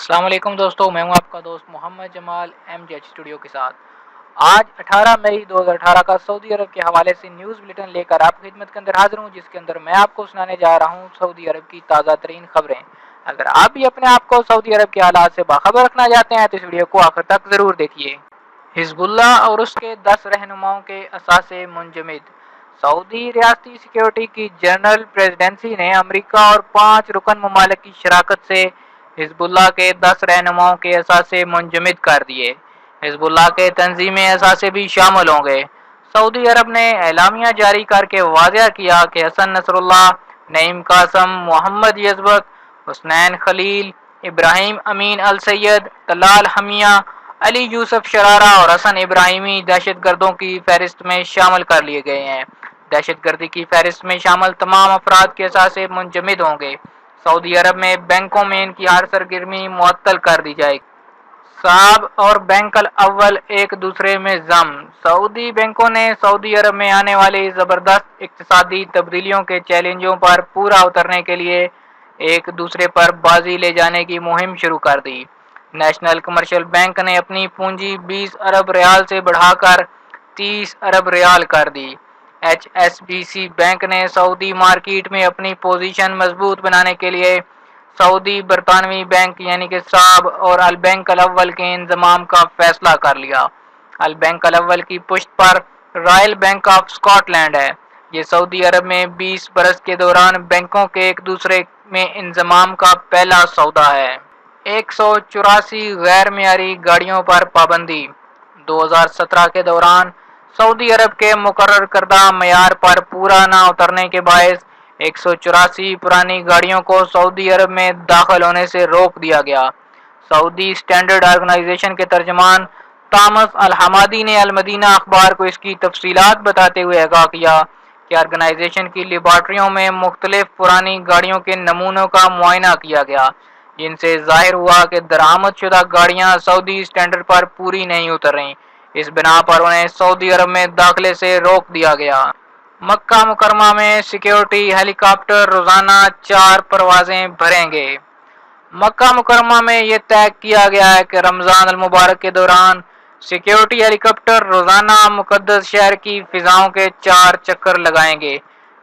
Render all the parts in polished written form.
السلام علیکم دوستو، میں ہوں آپ کا دوست محمد جمال ایم جی ایچ اسٹوڈیو کے ساتھ۔ آج 18 مئی 2018 کا سعودی عرب کے حوالے سے نیوز بلیٹن لے کر آپ کی خدمت کے اندر حاضر ہوں، جس کے اندر میں آپ کو سنانے جا رہا ہوں سعودی عرب کی تازہ ترین خبریں۔ اگر آپ بھی اپنے آپ کو سعودی عرب کے حالات سے باخبر رکھنا چاہتے ہیں تو اس ویڈیو کو آخر تک ضرور دیکھیے۔ حزب اللہ اور اس کے 10 رہنماؤں کے اثاثے منجمد۔ سعودی ریاستی سیکیورٹی کی جنرل پریزیڈنسی نے امریکہ اور 5 رکن ممالک کی شراکت سے حزب اللہ کے 10 رہنماؤں کے اثاثے منجمد کر دیے۔ حزب اللہ کے تنظیمی اثاثے بھی شامل ہوں گے۔ سعودی عرب نے اعلامیہ جاری کر کے واضح کیا کہ حسن نصر اللہ، نعیم قاسم، محمد یزبک، حسنین خلیل، ابراہیم امین السید، طلال حمیہ، علی یوسف شرارہ اور حسن ابراہیمی دہشت گردوں کی فہرست میں شامل کر لیے گئے ہیں۔ دہشت گردی کی فہرست میں شامل تمام افراد کے اثاثے منجمد ہوں گے۔ سعودی عرب میں بینکوں میں ان کی ہر سرگرمی معطل کر دی جائے گی۔ صاب اور بینک الاول ایک دوسرے میں ضم۔ سعودی بینکوں نے سعودی عرب میں آنے والی زبردست اقتصادی تبدیلیوں کے چیلنجوں پر پورا اترنے کے لیے ایک دوسرے پر بازی لے جانے کی مہم شروع کر دی۔ نیشنل کمرشل بینک نے اپنی پونجی 20 ارب ریال سے بڑھا کر 30 ارب ریال کر دی۔ H S B C bank نے سعودی مارکیٹ میں اپنی پوزیشن مضبوط بنانے کے لیے سعودی برطانوی بینک یعنی کہ صاب اور البینک الاول کے انضمام کا فیصلہ کر لیا۔ البینک الاول کی پشت پر Royal Bank of Scotland ہے۔ یہ سعودی عرب میں 20 برس کے دوران بینکوں کے ایک دوسرے میں انضمام کا پہلا سودا ہے۔ 184 غیر معیاری گاڑیوں پر پابندی۔ 2017 کے دوران سعودی عرب کے مقرر کردہ معیار پر پورا نہ اترنے کے باعث 184 پرانی گاڑیوں کو سعودی عرب میں داخل ہونے سے روک دیا گیا۔ سعودی اسٹینڈرڈ آرگنائزیشن کے ترجمان تامس الحمادی نے المدینہ اخبار کو اس کی تفصیلات بتاتے ہوئے آگاہ کیا کہ آرگنائزیشن کی لیبارٹریوں میں مختلف پرانی گاڑیوں کے نمونوں کا معائنہ کیا گیا، جن سے ظاہر ہوا کہ درآمد شدہ گاڑیاں سعودی اسٹینڈرڈ پر پوری نہیں اتر رہیں۔ اس بنا پر انہیں سعودی عرب میں داخلے سے روک دیا گیا۔ مکہ مکرمہ میں سیکیورٹی ہیلی کاپٹر روزانہ 4 پروازیں بھریں گے۔ مکہ مکرمہ میں یہ طے کیا گیا ہے کہ رمضان المبارک کے دوران سیکیورٹی ہیلی کاپٹر روزانہ مقدس شہر کی فضاؤں کے 4 چکر لگائیں گے۔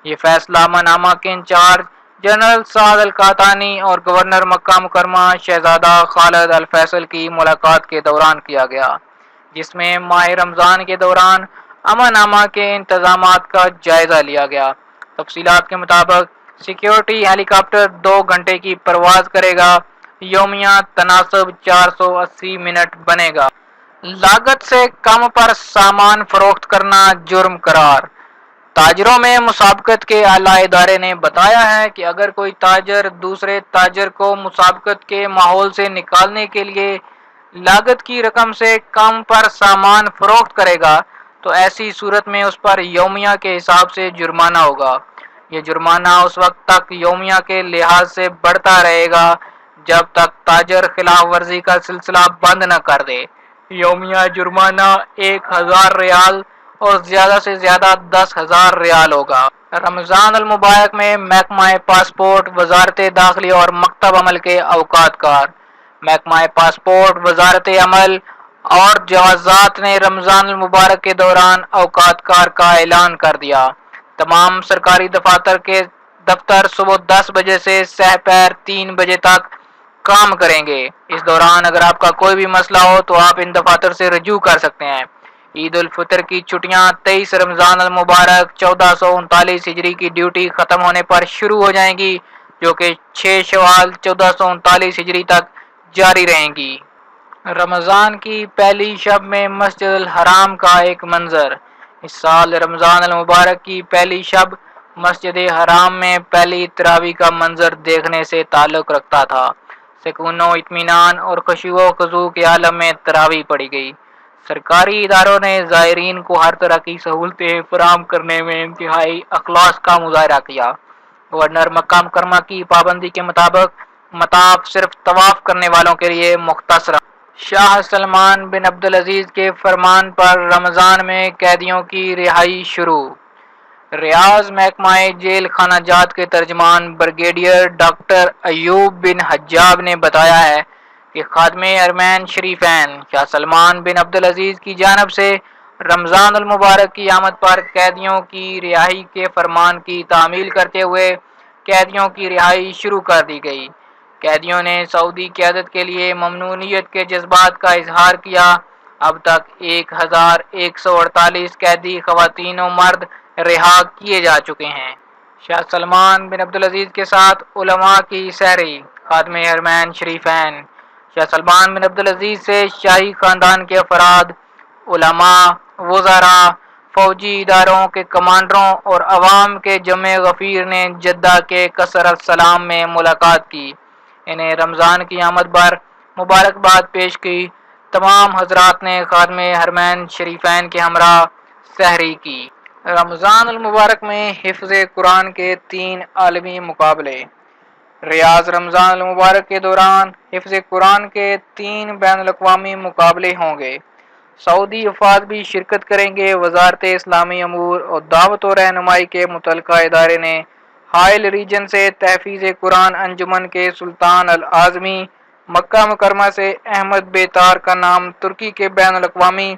یہ فیصلہ منامہ کے انچارج جنرل سعد القحطانی اور گورنر مکہ مکرمہ شہزادہ خالد الفیصل کی ملاقات کے دوران کیا گیا، جس میں ماہ رمضان کے دوران امن امان کے انتظامات کا جائزہ لیا گیا۔ تفصیلات کے مطابق سیکیورٹی ہیلی کاپٹر 2 گھنٹے کی پرواز کرے گا۔ یومیہ تناسب 480 منٹ بنے گا۔ لاگت سے کم پر سامان فروخت کرنا جرم قرار۔ تاجروں میں مسابقت کے اعلیٰ ادارے نے بتایا ہے کہ اگر کوئی تاجر دوسرے تاجر کو مسابقت کے ماحول سے نکالنے کے لیے لاگت کی رقم سے کم پر سامان فروخت کرے گا تو ایسی صورت میں اس پر یومیہ کے حساب سے جرمانہ ہوگا۔ یہ جرمانہ اس وقت تک یومیہ کے لحاظ سے بڑھتا رہے گا جب تک تاجر خلاف ورزی کا سلسلہ بند نہ کر دے۔ یومیہ جرمانہ 1000 ریال اور زیادہ سے زیادہ 10,000 ریال ہوگا۔ رمضان المبارک میں محکمہ پاسپورٹ، وزارت داخلہ اور مکتب عمل کے اوقات کار۔ محکمہ پاسپورٹ، وزارت عمل اور جوازات نے رمضان المبارک کے دوران اوقات کار کا اعلان کر دیا۔ تمام سرکاری دفتر صبح 10 بجے سے سحپیر 3 بجے تک کام کریں گے۔ اس دوران اگر آپ کا کوئی بھی مسئلہ ہو تو آپ ان دفاتر سے رجوع کر سکتے ہیں۔ عید الفطر کی چھٹیاں 23 رمضان المبارک 1439 ہجری کی ڈیوٹی ختم ہونے پر شروع ہو جائیں گی، جو کہ 6 شوال 1439 ہجری تک جاری رہیں گی۔ رمضان کی پہلی شب میں مسجد الحرام کا ایک منظر۔ اس سال رمضان المبارک کی پہلی شب مسجد حرام میں پہلی تراویح کا منظر دیکھنے سے تعلق رکھتا تھا۔ سکون و اطمینان اور خشوع و خضوع کے عالم میں تراویح پڑھی گئی۔ سرکاری اداروں نے زائرین کو ہر طرح کی سہولتیں فراہم کرنے میں انتہائی اخلاص کا مظاہرہ کیا۔ گورنر مکہ مکرمہ کی پابندی کے مطابق مطاف صرف طواف کرنے والوں کے لیے مختص رہا۔ شاہ سلمان بن عبدالعزیز کے فرمان پر رمضان میں قیدیوں کی رہائی شروع۔ ریاض محکمہ جیل خانہ جات کے ترجمان بریگیڈیئر ڈاکٹر ایوب بن حجاب نے بتایا ہے کہ خادم حرمین شریفین شاہ سلمان بن عبدالعزیز کی جانب سے رمضان المبارک کی آمد پر قیدیوں کی رہائی کے فرمان کی تعمیل کرتے ہوئے قیدیوں کی رہائی شروع کر دی گئی۔ قیدیوں نے سعودی قیادت کے لیے ممنونیت کے جذبات کا اظہار کیا۔ اب تک 1148 قیدی خواتین و مرد رہا کیے جا چکے ہیں۔ شاہ سلمان بن عبدالعزیز کے ساتھ علماء کی سحری۔ خادم حرمین شریفین شاہ سلمان بن عبدالعزیز سے شاہی خاندان کے افراد، علماء، وزراء، فوجی اداروں کے کمانڈروں اور عوام کے جمع غفیر نے جدہ کے قصر السلام میں ملاقات کی۔ انہیں رمضان کی آمد پر مبارکباد پیش کی۔ تمام حضرات نے خادم حرمین شریفین کے ہمراہ سحری کی۔ رمضان المبارک میں حفظ قرآن کے 3 عالمی مقابلے۔ ریاض رمضان المبارک کے دوران حفظ قرآن کے 3 بین الاقوامی مقابلے ہوں گے۔ سعودی وفد بھی شرکت کریں گے۔ وزارت اسلامی امور اور دعوت و رہنمائی کے متعلقہ ادارے نے حائل ریجن سے تحفیظ قرآن انجمن کے سلطان العظمی مکہ مکرمہ سے احمد بیتار کا نام ترکی کے بین الاقوامی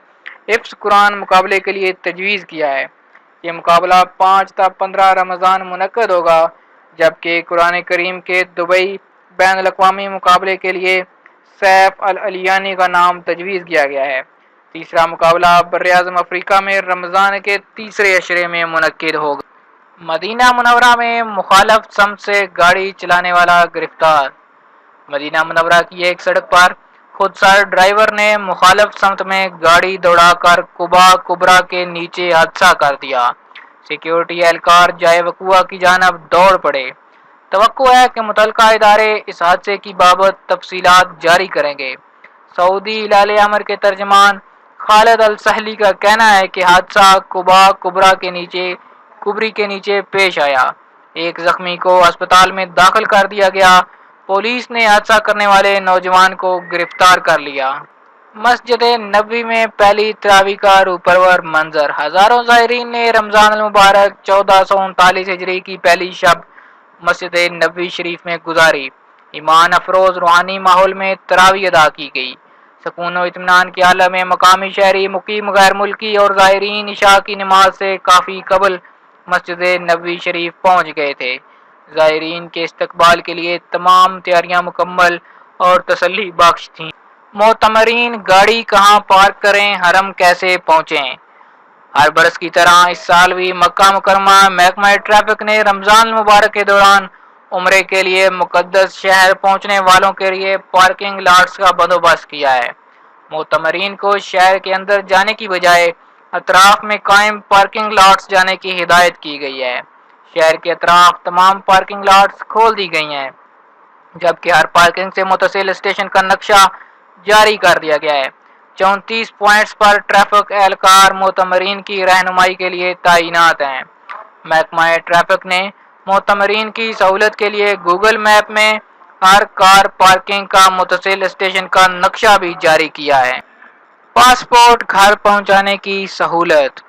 حفظ قرآن مقابلے کے لیے تجویز کیا ہے۔ یہ مقابلہ 5 تا 15 رمضان منعقد ہوگا، جبکہ قرآن کریم کے دبئی بین الاقوامی مقابلے کے لیے سیف العلیانی کا نام تجویز کیا گیا ہے۔ تیسرا مقابلہ براعظم افریقہ میں رمضان کے تیسرے عشرے میں منعقد ہوگا۔ مدینہ منورہ میں مخالف سمت سے گاڑی چلانے والا گرفتار۔ مدینہ منورہ کی ایک سڑک پر خودسر ڈرائیور نے مخالف سمت میں گاڑی دوڑا کر قبا کبریٰ کے نیچے حادثہ کر دیا۔ سیکیورٹی اہلکار جائے وقوع کی جانب دوڑ پڑے۔ توقع ہے کہ متعلقہ ادارے اس حادثے کی بابت تفصیلات جاری کریں گے۔ سعودی ہلال احمر کے ترجمان خالد السحلی کا کہنا ہے کہ حادثہ قبا کبری کے نیچے پیش آیا۔ ایک زخمی کو ہسپتال میں داخل کر دیا گیا۔ پولیس نے حادثہ کرنے والے نوجوان کو گرفتار کر لیا۔ مسجد نبوی میں پہلی تراویح کا روپرور منظر۔ ہزاروں زائرین نے رمضان المبارک 1439 ہجری کی پہلی شب مسجد نبوی شریف میں گزاری۔ ایمان افروز روحانی ماحول میں تراویح ادا کی گئی۔ سکون و اطمینان کے عالم میں مقامی شہری، مقیم غیر ملکی اور زائرین عشاء کی نماز سے کافی قبل مسجد نبوی شریف پہنچ گئے تھے۔ زائرین کے استقبال کے لیے تمام تیاریاں مکمل اور تسلی بخش تھیں۔ معتمرین گاڑی کہاں پارک کریں، حرم کیسے پہنچیں؟ ہر برس کی طرح اس سال بھی مکہ مکرمہ محکمہ ٹریفک نے رمضان المبارک کے دوران عمرے کے لیے مقدس شہر پہنچنے والوں کے لیے پارکنگ لاٹس کا بندوبست کیا ہے۔ معتمرین کو شہر کے اندر جانے کی بجائے اطراف میں قائم پارکنگ لاٹس جانے کی ہدایت کی گئی ہے۔ شہر کے اطراف تمام پارکنگ لاٹس کھول دی گئی ہیں، جبکہ ہر پارکنگ سے متصل اسٹیشن کا نقشہ جاری کر دیا گیا ہے۔ 34 پوائنٹس پر ٹریفک اہلکار معتمرین کی رہنمائی کے لیے تعینات ہیں۔ محکمہ ٹریفک نے معتمرین کی سہولت کے لیے گوگل میپ میں ہر کار پارکنگ کا متصل اسٹیشن کا نقشہ بھی جاری کیا ہے۔ پاسپورٹ گھر پہنچانے کی سہولت۔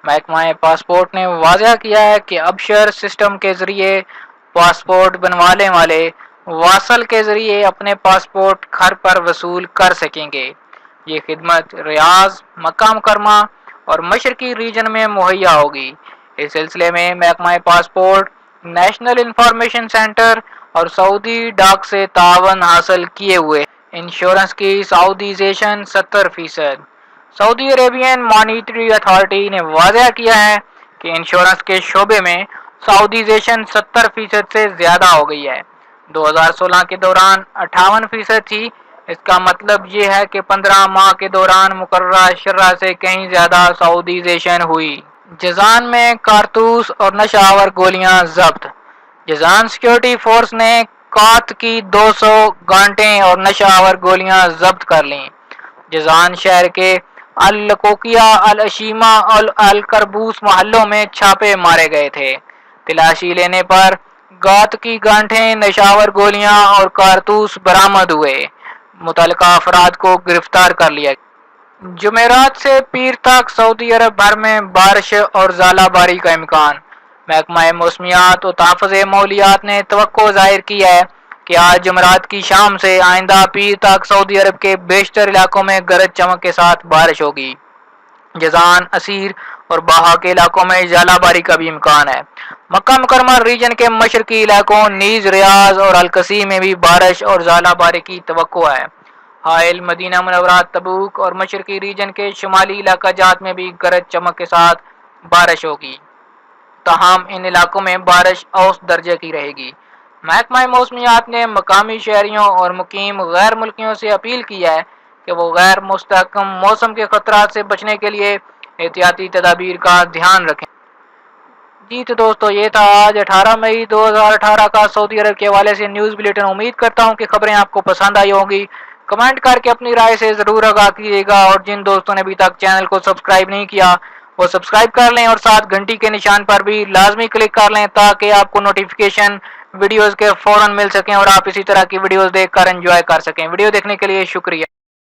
محکمہ پاسپورٹ نے واضح کیا ہے کہ ابشر سسٹم کے ذریعے پاسپورٹ بنوانے والے واصل کے ذریعے اپنے پاسپورٹ گھر پر وصول کر سکیں گے۔ یہ خدمت ریاض، مکہ مکرمہ اور مشرقی ریجن میں مہیا ہوگی۔ اس سلسلے میں محکمہ پاسپورٹ، نیشنل انفارمیشن سینٹر اور سعودی ڈاک سے تعاون حاصل کیے ہوئے۔ انشورنس کی سعودیزیشن 70%۔ سعودی عربین مانیٹری اتھارٹی نے واضح کیا ہے کہ انشورنس کے شعبے میں سعودیزیشن 70% سے زیادہ ہو گئی ہے۔ 2016 کے دوران 58% تھی۔ اس کا مطلب یہ ہے کہ 15 ماہ کے دوران مقررہ شرح سے کہیں زیادہ سعودیزیشن ہوئی۔ جازان میں کارتوس اور نشہ آور گولیاں ضبط۔ جازان سیکیورٹی فورس نے کات کی 200 گانٹیں اور نشہ آور گولیاں ضبط کر لیں۔ جازان شہر کے اللقوقیہ، الاشیمہ اور الکربوس محلوں میں چھاپے مارے گئے تھے۔ تلاشی لینے پر گات کی گانٹیں، نشہ آور گولیاں اور کارتوس برآمد ہوئے۔ متعلقہ افراد کو گرفتار کر لیا گیا۔ جمعرات سے پیر تک سعودی عرب بھر میں بارش اور ژالہ باری کا امکان۔ محکمہ موسمیات و تحفظ ماحولیات نے توقع ظاہر کی ہے کہ آج جمعرات کی شام سے آئندہ پیر تک سعودی عرب کے بیشتر علاقوں میں گرج چمک کے ساتھ بارش ہوگی۔ جازان، اسیر اور باہا کے علاقوں میں ژالہ باری کا بھی امکان ہے۔ مکہ مکرمہ ریجن کے مشرقی علاقوں نیز ریاض اور القصی میں بھی بارش اور ژالہ باری کی توقع ہے۔ حائل مدینہ منورہ، تبوک اور مشرقی ریجن کے شمالی علاقہ جات میں بھی گرج چمک کے ساتھ بارش ہوگی، تاہم ان علاقوں میں بارش اوسط درجے کی رہے گی۔ محکمہ موسمیات نے مقامی شہریوں اور مقیم غیر ملکیوں سے اپیل کی ہے کہ وہ غیر مستحکم موسم کے خطرات سے بچنے کے لیے احتیاطی تدابیر کا دھیان رکھیں۔ جی تو دوستو، یہ تھا آج 18 مئی 2018 کا سعودی عرب کے حوالے سے نیوز بلیٹن۔ امید کرتا ہوں کہ خبریں آپ کو پسند آئی ہوں گی۔ کمنٹ کر کے اپنی رائے سے ضرور آگاہ کیجیے گا، اور جن دوستوں نے ابھی تک چینل کو سبسکرائب نہیں کیا وہ سبسکرائب کر لیں، اور ساتھ گھنٹی کے نشان پر بھی لازمی کلک کر لیں تاکہ آپ کو نوٹیفیکیشن ویڈیوز کے فوراً مل سکیں اور آپ اسی طرح کی ویڈیوز دیکھ کر انجوائے کر سکیں۔ ویڈیو دیکھنے کے لیے شکریہ۔